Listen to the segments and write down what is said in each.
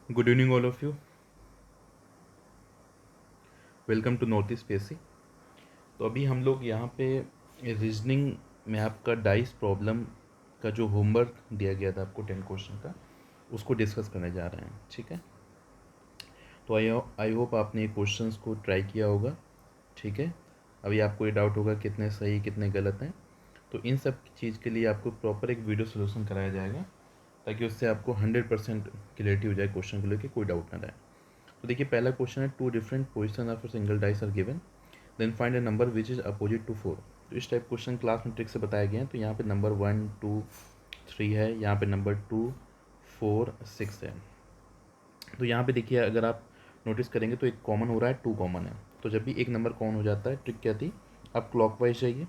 Good evening all of you. Welcome to north east PSC. तो अभी हम लोग यहाँ पे रीजनिंग में आपका डाइस प्रॉब्लम का जो होमवर्क दिया गया था आपको 10 क्वेश्चन का, उसको डिस्कस करने जा रहे हैं। ठीक है, तो आई होप आपने ये क्वेश्चंस को ट्राई किया होगा। ठीक है, अभी आपको ये डाउट होगा कितने सही कितने गलत हैं, तो इन सब चीज़ के लिए आपको प्रॉपर एक वीडियो सोल्यूशन कराया जाएगा, ताकि उससे आपको 100% क्लियरिटी हो जाए क्वेश्चन को लेकर, कोई डाउट ना रहे। तो देखिए, पहला क्वेश्चन है, two different position of single dice are given, then find a number which is opposite to 4। तो इस टाइप क्वेश्चन क्लास में ट्रिक से बताया गया है। तो यहाँ पे नंबर 1 2 3 है, यहाँ पे नंबर 2 4 6 है। तो यहाँ पे देखिए, अगर आप नोटिस करेंगे तो एक कॉमन हो रहा है, 2 कॉमन है। तो जब भी एक नंबर कॉमन हो जाता है, ट्रिक क्या थी, आप क्लॉकवाइज जाइए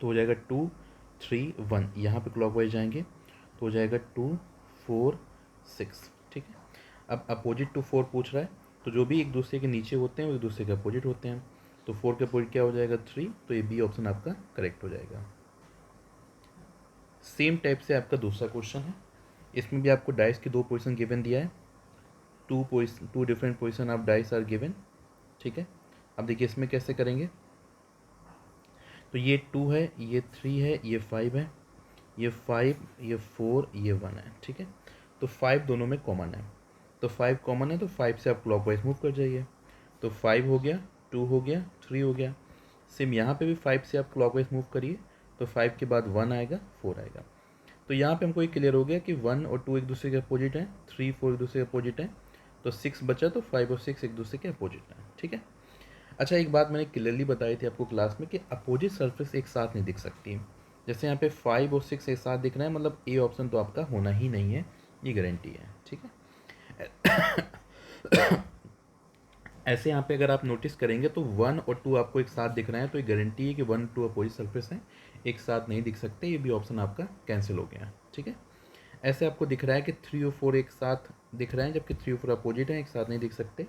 तो हो जाएगा 2 3 1, यहाँ पे क्लॉकवाइज जाएंगे तो हो जाएगा 2 4 6। ठीक है, अब अपोजिट टू 4 पूछ रहा है, तो जो भी एक दूसरे के नीचे होते हैं वो एक दूसरे के अपोजिट होते हैं। तो 4 के अपोजिट क्या हो जाएगा, 3। तो ये बी ऑप्शन आपका करेक्ट हो जाएगा। सेम टाइप से आपका दूसरा क्वेश्चन है, इसमें भी आपको डाइस की 2 पोजीशन गिवन दिया है, two different position of dice are given. ठीक है, अब देखिए इसमें कैसे करेंगे। तो ये 2 है, ये 3 है, ये 5 है, ये 5, ये 4, ये 1 है। ठीक है, तो 5 दोनों में कॉमन है, तो 5 कॉमन है, तो 5 से आप क्लॉकवाइज मूव कर जाइए। तो 5 हो गया, 2 हो गया, 3 हो गया। सेम यहाँ पे भी 5 से आप क्लॉकवाइज मूव करिए, तो 5 के बाद 1 आएगा, 4 आएगा। तो यहाँ पे हमको ये क्लियर हो गया कि 1 और 2 एक दूसरे के अपोजिट हैं, 3 4 एक दूसरे के अपोजिट हैं, तो 6 बचा, तो 5 और 6 एक दूसरे के अपोजिट हैं। ठीक है, अच्छा, एक बात मैंने क्लियरली बताई थी आपको क्लास में कि अपोजिट सरफेस एक साथ नहीं दिख सकती। जैसे यहाँ पे 5 और 6 एक साथ दिख रहे हैं, मतलब ए ऑप्शन तो आपका होना ही नहीं है, ये गारंटी है। ठीक है, ऐसे यहाँ पे अगर आप नोटिस करेंगे तो 1 और 2 आपको एक साथ दिख रहे हैं, तो ये गारंटी है कि 1 2 अपोजिट सरफेस हैं, एक साथ नहीं दिख सकते, ये भी ऑप्शन आपका कैंसिल हो गया। ठीक है, ऐसे आपको दिख रहा है कि 3 और 4 एक साथ दिख रहे हैं, जबकि 3 और 4 अपोजिट हैं, एक साथ नहीं दिख सकते,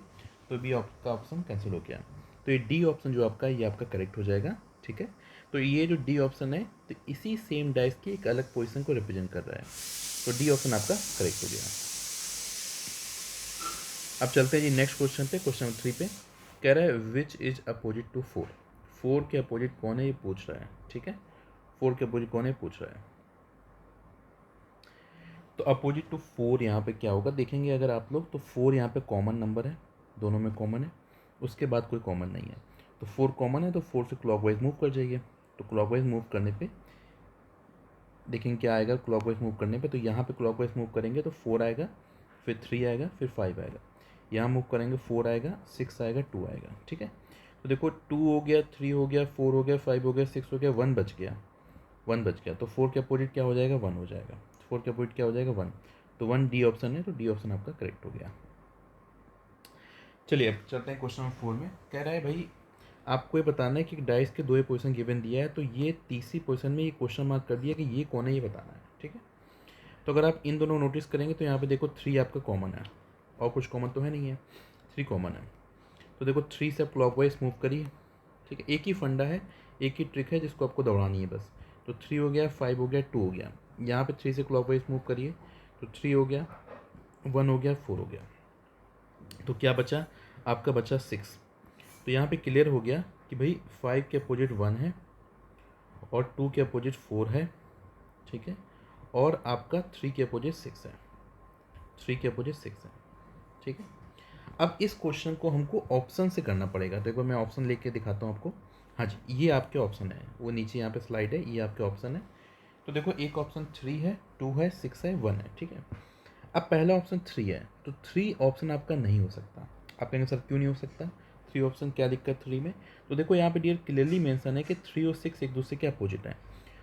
तो भी आपका ऑप्शन कैंसिल हो गया। तो ये डी ऑप्शन जो आपका है, ये आपका करेक्ट हो जाएगा। ठीक है, तो ये जो डी ऑप्शन है, तो इसी सेम डाइस की एक अलग पोजीशन को रिप्रेजेंट कर रहा है, तो डी ऑप्शन आपका करेक्ट हो गया। अब चलते हैं जी नेक्स्ट क्वेश्चन पे, क्वेश्चन नंबर 3 पे। कह रहा है विच इज अपोजिट टू 4। 4 के अपोजिट कौन है ये पूछ रहा है। ठीक है, 4 के अपोजिट कौन है पूछ रहा है। तो अपोजिट टू 4 यहाँ पे क्या होगा, देखेंगे अगर आप लोग, तो 4 यहाँ पे कॉमन नंबर है, दोनों में कॉमन है, उसके बाद कोई कॉमन नहीं है। तो 4 कॉमन है, तो 4 से क्लॉकवाइज मूव कर जाइए। तो क्लॉकवाइज मूव करने पे देखेंगे क्या आएगा, क्लॉकवाइज मूव करने पे, तो यहाँ पे क्लॉकवाइज मूव करेंगे तो 4 आएगा, फिर 3 आएगा, फिर 5 आएगा। यहाँ मूव करेंगे 4 आएगा, 6 आएगा, 2 आएगा। ठीक है, तो देखो 2 हो गया, 3 हो गया, 4 हो गया, 5 हो गया, 6 हो गया, 1 बच गया, 1 बच गया। तो 4 के अपोजिट क्या हो जाएगा, 1 हो जाएगा। 4 के अपोजिट क्या हो जाएगा, 1। तो 1 डी ऑप्शन है, तो डी ऑप्शन आपका करेक्ट हो गया। चलिए अब चलते हैं क्वेश्चन नंबर 4 में। कह रहा है भाई आपको ये बताना है कि डाइस के 2 पोजीशन गिवन दिया है, तो ये तीसरी पोजीशन में ये क्वेश्चन मार्क कर दिया कि ये कौन है, ये बताना है। ठीक है, तो अगर आप इन दोनों नोटिस करेंगे तो यहाँ पे देखो 3 आपका कॉमन है, और कुछ कॉमन तो है नहीं है, 3 कॉमन है। तो देखो 3 से आप क्लॉकवाइज मूव करिए। ठीक है, एक ही फंडा है, एक ही ट्रिक है जिसको आपको दौड़ानी है बस। तो 3 हो गया, 5 हो गया, 2 हो गया। यहाँ पे 3 से क्लॉकवाइज मूव करिए, तो 3 हो गया, 1 हो गया, 4 हो गया। तो क्या बचा, आपका बचा 6। तो यहाँ पे क्लियर हो गया कि भाई 5 के अपोजिट 1 है, और 2 के अपोजिट 4 है। ठीक है, और आपका 3 के अपोजिट 6 है, 3 के अपोजिट 6 है। ठीक है, अब इस क्वेश्चन को हमको ऑप्शन से करना पड़ेगा। देखो मैं ऑप्शन लेके दिखाता हूँ आपको। हाँ जी, ये आपके ऑप्शन है, वो नीचे यहाँ पे स्लाइड है, ये आपके ऑप्शन है। तो देखो एक ऑप्शन 3 है, 2 है, 6 है, 1 है। ठीक है, अब पहला ऑप्शन 3 है, तो 3 ऑप्शन आपका नहीं हो सकता। आप कहेंगे सर क्यों नहीं हो सकता, 3 ऑप्शन क्या दिक्कत 3 में। तो देखो यहाँ पे डियर क्लियरली मेंशन है कि 3 और 6 एक दूसरे के अपोजिट हैं।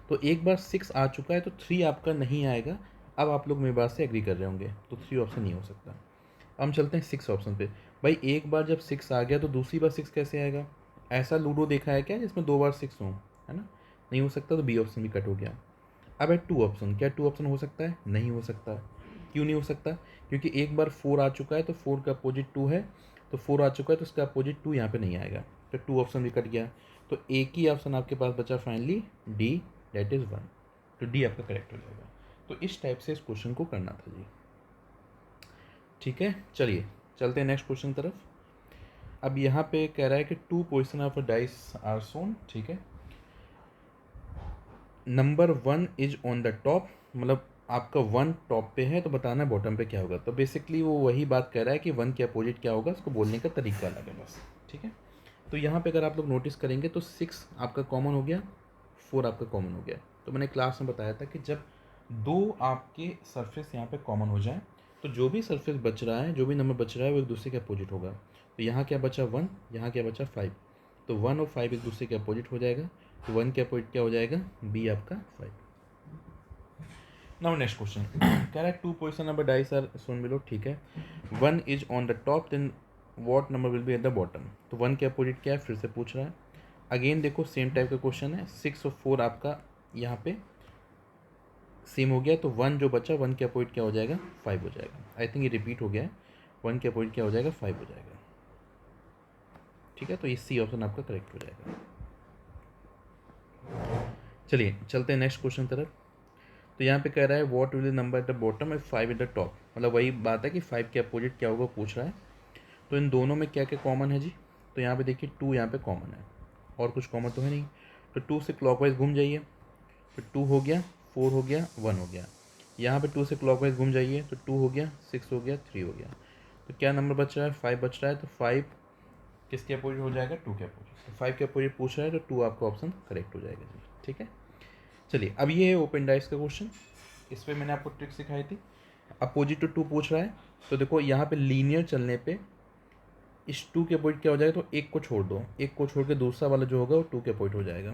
तो एक बार 6 आ चुका है, तो 3 आपका नहीं आएगा। अब आप लोग मेरी बात से एग्री कर रहे होंगे, तो 3 ऑप्शन नहीं हो सकता। हम चलते हैं 6 ऑप्शन पे। भाई एक बार जब 6 आ गया, तो दूसरी बार 6 कैसे आएगा। ऐसा लूडो देखा है क्या जिसमें 2 बार 6 हो, है ना, नहीं हो सकता। तो बी ऑप्शन भी कट हो गया। अब है 2 ऑप्शन, क्या 2 ऑप्शन हो सकता है, नहीं हो सकता। क्यों नहीं हो सकता, क्योंकि एक बार 4 आ चुका है, तो 4 का अपोजिट 2 है, तो 4 आ चुका है, तो उसका अपोजिट 2 यहाँ पे नहीं आएगा, तो 2 ऑप्शन भी कट गया। तो एक ही ऑप्शन आपके पास बचा फाइनली, डी, डेट इज़ 1। तो डी आपका करेक्ट हो जाएगा। तो इस टाइप से इस क्वेश्चन को करना था जी। ठीक है, चलिए चलते हैं नेक्स्ट क्वेश्चन तरफ। अब यहाँ पे कह रहा है कि 2 पोजिशन ऑफ डाइस आर सोन, ठीक है। Number 1 is on the top, मतलब आपका 1 टॉप पे है तो बताना है बॉटम पे क्या होगा। तो बेसिकली वो वही बात कह रहा है कि 1 के अपोजिट क्या होगा, उसको बोलने का तरीका अलग है बस, ठीक है। तो यहाँ पे अगर आप लोग नोटिस करेंगे तो 6 आपका कॉमन हो गया, 4 आपका कॉमन हो गया। तो मैंने क्लास में बताया था कि जब 2 आपके सरफेस यहाँ पे कॉमन हो जाए तो जो भी सरफेस बच रहा है, जो भी नंबर बच रहा है वो एक दूसरे के अपोजिट होगा। तो यहाँ क्या बचा 1, यहाँ क्या बचा 5, तो 1 और 5 एक दूसरे के अपोजिट हो जाएगा। तो 1 के अपोजिट क्या हो जाएगा, बी आपका 5। नाउ नेक्स्ट क्वेश्चन कह रहा है 2 position number dice are shown below, ठीक है। 1 is on the top, then what number will be at the bottom. तो 1 के अपोजिट क्या है, फिर से पूछ रहा है। अगेन देखो सेम टाइप का क्वेश्चन है, 6 और 4 आपका यहाँ पे सेम हो गया, तो 1 जो बचा 1 के अपोजिट क्या हो जाएगा, 5 हो जाएगा। आई थिंक ये रिपीट हो गया है, 1 के अपोजिट क्या हो जाएगा, 5 हो जाएगा, ठीक है। तो ये सी ऑप्शन आपका करेक्ट हो जाएगा। चलिए चलते हैं नेक्स्ट क्वेश्चन तरफ। तो यहाँ पे कह रहा है what will the number eight the bottom and 5 eight the top, मतलब वही बात है कि 5 के अपोजिट क्या होगा पूछ रहा है। तो इन दोनों में क्या क्या कॉमन है जी, तो यहाँ पे देखिए 2 यहाँ पे कॉमन है, और कुछ कॉमन तो है नहीं। तो 2 से क्लॉकवाइज घूम जाइए, तो 2 हो गया, 4 हो गया, 1 हो गया। यहाँ पे 2 से क्लॉकवाइज घूम जाइए, तो 2 हो गया, 6 हो गया, 3 हो गया। तो क्या नंबर बच रहा है, 5 बच रहा है। तो 5 किसके अपोजिट हो जाएगा, 2 के अपोजिट। तो 5 के अपोजिट पूछ रहा है तो 2 आपका ऑप्शन करेक्ट हो जाएगा जी, ठीक है। चलिए अब ये है ओपन डाइस का क्वेश्चन, इस पर मैंने आपको ट्रिक सिखाई थी। अपोजिट टू 2 पूछ रहा है, तो देखो यहाँ पे लीनियर चलने पे इस 2 के अपोजिट क्या हो जाएगा, तो एक को छोड़ दो, एक को छोड़ के दूसरा वाला जो होगा वो 2 के अपोजिट हो जाएगा।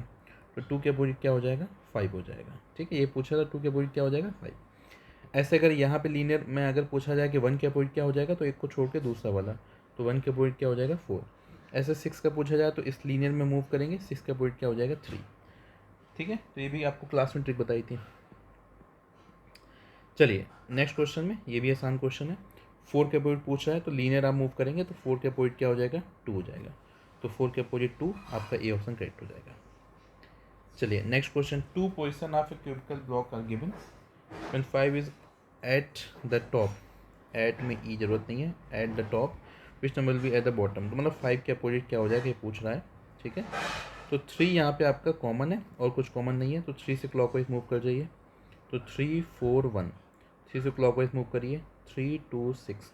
तो 2 के अपोजिट क्या हो जाएगा, 5 हो जाएगा, ठीक है। ये पूछा था 2 के अपोजिट क्या हो जाएगा, 5। ऐसे अगर यहाँ पे लीनियर में अगर पूछा जाए कि 1 के अपोजिट क्या हो जाएगा, तो एक को छोड़ के दूसरा वाला, तो 1 के अपोजिट क्या हो जाएगा, 4। ऐसे 6 का पूछा जाए तो इस लीनियर में मूव करेंगे, 6 के अपोजिट क्या हो जाएगा, 3, ठीक है। तो ये भी आपको क्लास में ट्रिक बताई थी। चलिए नेक्स्ट क्वेश्चन में, ये भी आसान क्वेश्चन है। 4 के अपोजिट पूछ रहा है, तो लीनियर आप मूव करेंगे तो 4 के अपोजिट क्या हो जाएगा, 2 हो जाएगा। तो 4 के अपोजिट 2, आपका ए ऑप्शन करेक्ट हो जाएगा। चलिए next question, 2 position of a cubical block are given when 5 is at the top, at में ई जरूरत नहीं है, at the top which number will be at the bottom. तो मतलब 5 के अपोजिट क्या हो जाएगा ये पूछ रहा है, ठीक है। तो 3 यहाँ पे आपका कॉमन है और कुछ कॉमन नहीं है, तो 3 से क्लॉकवाइज मूव कर जाइए। तो 3 4 1, 3 से क्लॉकवाइज मूव करिए, 3 2 6।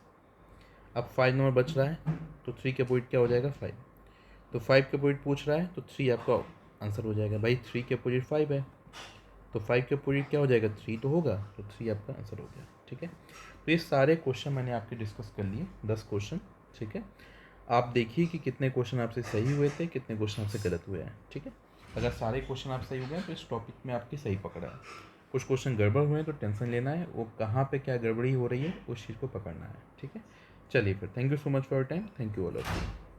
अब 5 नंबर बच रहा है, तो 3 के अपोजिट क्या हो जाएगा, 5। तो 5 के अपोजिट पूछ रहा है, तो 3 आपका आंसर हो जाएगा। भाई 3 के अपोजिट 5 है, तो 5 के अपोजिट क्या हो जाएगा, 3 तो होगा, तो 3 आपका आंसर हो गया, ठीक है। तो ये सारे क्वेश्चन मैंने आपके डिस्कस कर लिए, 10 क्वेश्चन, ठीक है। आप देखिए कि कितने क्वेश्चन आपसे सही हुए थे, कितने क्वेश्चन आपसे गलत हुए हैं, ठीक है। अगर सारे क्वेश्चन आप सही हो गए तो इस टॉपिक में आपकी सही पकड़ा है। कुछ क्वेश्चन गड़बड़ हुए हैं तो टेंशन लेना है, वो कहाँ पे क्या गड़बड़ी हो रही है उस चीज़ को पकड़ना है, ठीक है। चलिए फिर, thank you so much for your time, thank you all of you.